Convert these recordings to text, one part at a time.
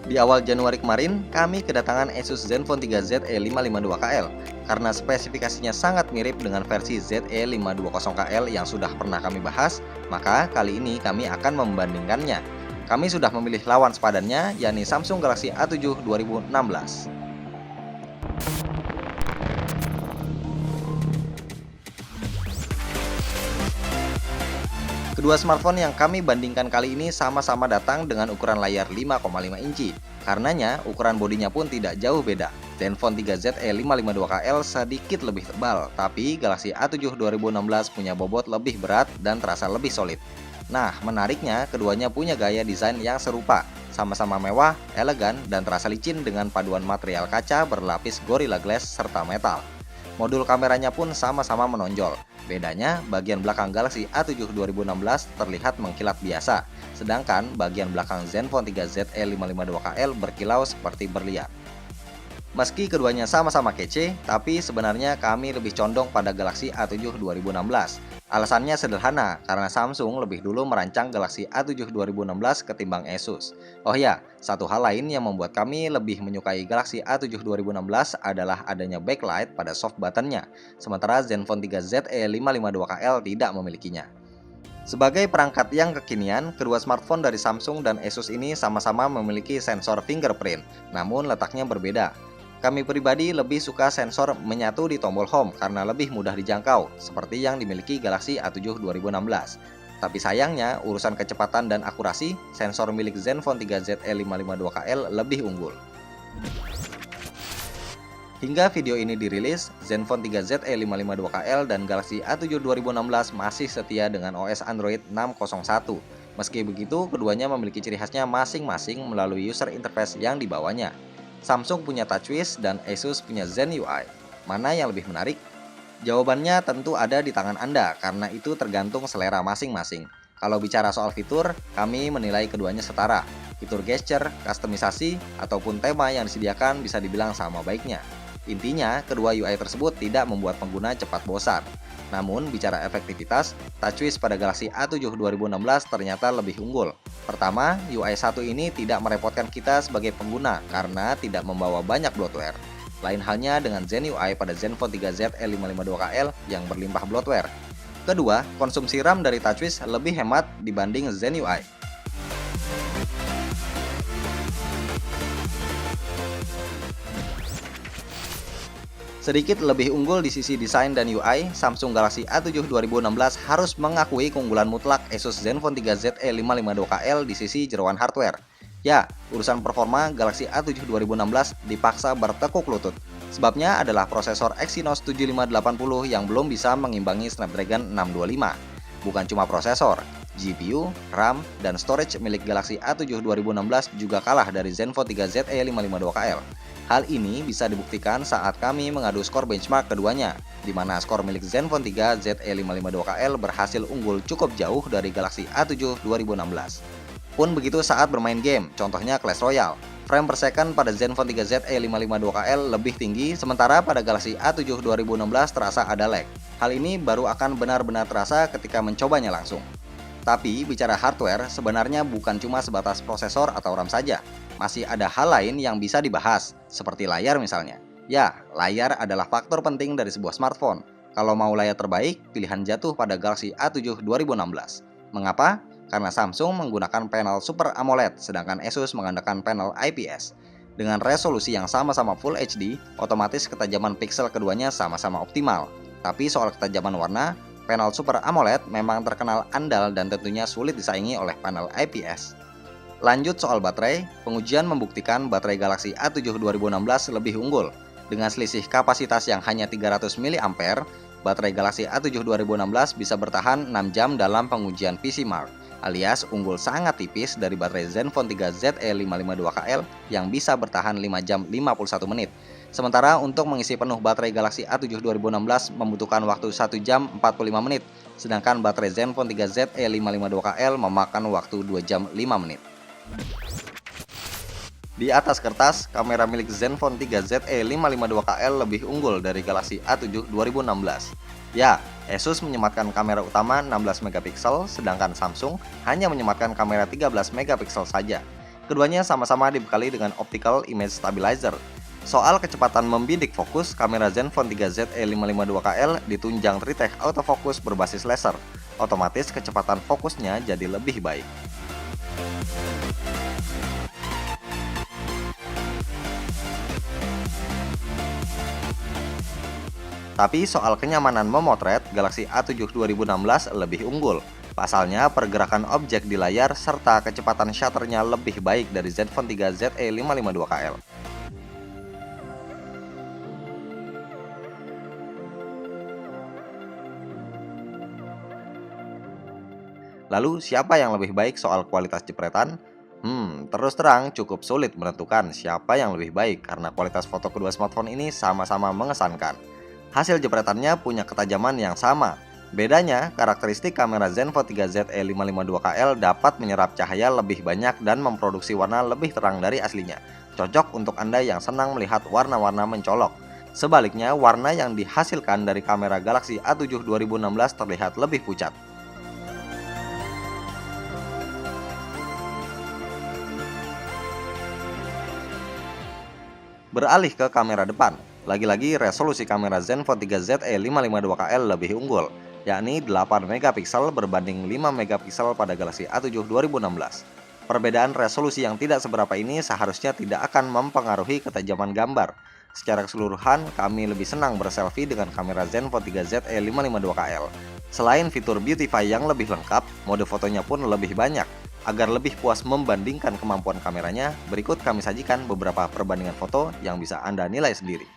Di awal Januari kemarin, kami kedatangan Asus Zenfone 3 ZE552KL karena spesifikasinya sangat mirip dengan versi ZE520KL yang sudah pernah kami bahas, maka kali ini kami akan membandingkannya. Kami sudah memilih lawan sepadannya, yakni Samsung Galaxy A7 2016. Kedua smartphone yang kami bandingkan kali ini sama-sama datang dengan ukuran layar 5,5 inci. Karenanya, ukuran bodinya pun tidak jauh beda. Zenfone 3 ZE552KL sedikit lebih tebal, tapi Galaxy A7 2016 punya bobot lebih berat dan terasa lebih solid. Nah, menariknya, keduanya punya gaya desain yang serupa, sama-sama mewah, elegan, dan terasa licin dengan paduan material kaca berlapis Gorilla Glass serta metal. Modul kameranya pun sama-sama menonjol. Bedanya, bagian belakang Galaxy A7 2016 terlihat mengkilap biasa, sedangkan bagian belakang Zenfone 3 ZE552KL berkilau seperti berlian. Meski keduanya sama-sama kece, tapi sebenarnya kami lebih condong pada Galaxy A7 2016. Alasannya sederhana, karena Samsung lebih dulu merancang Galaxy A7 2016 ketimbang Asus. Oh ya, satu hal lain yang membuat kami lebih menyukai Galaxy A7 2016 adalah adanya backlight pada soft buttonnya, sementara Zenfone 3 ZE552KL tidak memilikinya. Sebagai perangkat yang kekinian, kedua smartphone dari Samsung dan Asus ini sama-sama memiliki sensor fingerprint, namun letaknya berbeda. Kami pribadi lebih suka sensor menyatu di tombol home karena lebih mudah dijangkau, seperti yang dimiliki Galaxy A7 2016. Tapi sayangnya, urusan kecepatan dan akurasi, sensor milik Zenfone 3 ZE552KL lebih unggul. Hingga video ini dirilis, Zenfone 3 ZE552KL dan Galaxy A7 2016 masih setia dengan OS Android 6.01. Meski begitu, keduanya memiliki ciri khasnya masing-masing melalui user interface yang dibawanya. Samsung punya TouchWiz dan Asus punya Zen UI. Mana yang lebih menarik? Jawabannya tentu ada di tangan Anda, karena itu tergantung selera masing-masing. Kalau bicara soal fitur, kami menilai keduanya setara. Fitur gesture, kustomisasi, ataupun tema yang disediakan bisa dibilang sama baiknya. Intinya, kedua UI tersebut tidak membuat pengguna cepat bosan. Namun, bicara efektivitas, TouchWiz pada Galaxy A7 2016 ternyata lebih unggul. Pertama, UI 1 ini tidak merepotkan kita sebagai pengguna karena tidak membawa banyak bloatware. Lain halnya dengan Zen UI pada Zenfone 3 ZE552KL yang berlimpah bloatware. Kedua, konsumsi RAM dari TouchWiz lebih hemat dibanding Zen UI. Sedikit lebih unggul di sisi desain dan UI, Samsung Galaxy A7 2016 harus mengakui keunggulan mutlak Asus Zenfone 3 ZE552KL di sisi jeroan hardware. Ya, urusan performa Galaxy A7 2016 dipaksa bertekuk lutut. Sebabnya adalah prosesor Exynos 7580 yang belum bisa mengimbangi Snapdragon 625. Bukan cuma prosesor, GPU, RAM, dan storage milik Galaxy A7 2016 juga kalah dari Zenfone 3 ZE552KL. Hal ini bisa dibuktikan saat kami mengadu skor benchmark keduanya, di mana skor milik Zenfone 3 ZE552KL berhasil unggul cukup jauh dari Galaxy A7 2016. Pun begitu saat bermain game, contohnya Clash Royale. Frame per second pada Zenfone 3 ZE552KL lebih tinggi, sementara pada Galaxy A7 2016 terasa ada lag. Hal ini baru akan benar-benar terasa ketika mencobanya langsung. Tapi bicara hardware, sebenarnya bukan cuma sebatas prosesor atau RAM saja. Masih ada hal lain yang bisa dibahas, seperti layar misalnya. Ya, layar adalah faktor penting dari sebuah smartphone. Kalau mau layar terbaik, pilihan jatuh pada Galaxy A7 2016. Mengapa? Karena Samsung menggunakan panel Super AMOLED, sedangkan Asus menggunakan panel IPS. Dengan resolusi yang sama-sama Full HD, otomatis ketajaman pixel keduanya sama-sama optimal. Tapi soal ketajaman warna, panel Super AMOLED memang terkenal andal dan tentunya sulit disaingi oleh panel IPS. Lanjut soal baterai, pengujian membuktikan baterai Galaxy A7 2016 lebih unggul. Dengan selisih kapasitas yang hanya 300 mAh, baterai Galaxy A7 2016 bisa bertahan 6 jam dalam pengujian PCMark, alias unggul sangat tipis dari baterai Zenfone 3 ZE552KL yang bisa bertahan 5 jam 51 menit. Sementara untuk mengisi penuh baterai Galaxy A7 2016 membutuhkan waktu 1 jam 45 menit, sedangkan baterai Zenfone 3 ZE552KL memakan waktu 2 jam 5 menit. Di atas kertas, kamera milik Zenfone 3 ZE552KL lebih unggul dari Galaxy A7 2016. Ya, Asus menyematkan kamera utama 16 megapiksel, sedangkan Samsung hanya menyematkan kamera 13 megapiksel saja. Keduanya sama-sama dibekali dengan Optical Image Stabilizer. Soal kecepatan membidik fokus, kamera Zenfone 3Z E552KL ditunjang Tritech autofocus berbasis laser. Otomatis kecepatan fokusnya jadi lebih baik. Tapi soal kenyamanan memotret, Galaxy A7 2016 lebih unggul. Pasalnya, pergerakan objek di layar serta kecepatan shutternya lebih baik dari Zenfone 3Z E552KL. Lalu, siapa yang lebih baik soal kualitas jepretan? Terus terang cukup sulit menentukan siapa yang lebih baik karena kualitas foto kedua smartphone ini sama-sama mengesankan. Hasil jepretannya punya ketajaman yang sama. Bedanya, karakteristik kamera Zenfone 3Z E552KL dapat menyerap cahaya lebih banyak dan memproduksi warna lebih terang dari aslinya. Cocok untuk Anda yang senang melihat warna-warna mencolok. Sebaliknya, warna yang dihasilkan dari kamera Galaxy A7 2016 terlihat lebih pucat. Beralih ke kamera depan, lagi-lagi resolusi kamera Zenfone 3Z E552KL lebih unggul, yakni 8 megapiksel berbanding 5 megapiksel pada Galaxy A7 2016. Perbedaan resolusi yang tidak seberapa ini seharusnya tidak akan mempengaruhi ketajaman gambar. Secara keseluruhan, kami lebih senang berselfie dengan kamera Zenfone 3Z E552KL. Selain fitur Beautify yang lebih lengkap, mode fotonya pun lebih banyak. Agar lebih puas membandingkan kemampuan kameranya, berikut kami sajikan beberapa perbandingan foto yang bisa Anda nilai sendiri.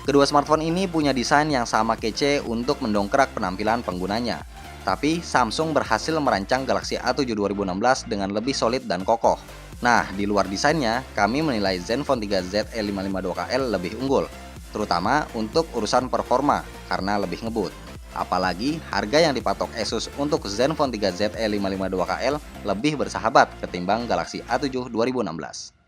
Kedua smartphone ini punya desain yang sama kece untuk mendongkrak penampilan penggunanya. Tapi Samsung berhasil merancang Galaxy A7 2016 dengan lebih solid dan kokoh. Nah, di luar desainnya, kami menilai Zenfone 3Z E552KL lebih unggul, terutama untuk urusan performa karena lebih ngebut. Apalagi harga yang dipatok Asus untuk Zenfone 3Z E552KL lebih bersahabat ketimbang Galaxy A7 2016.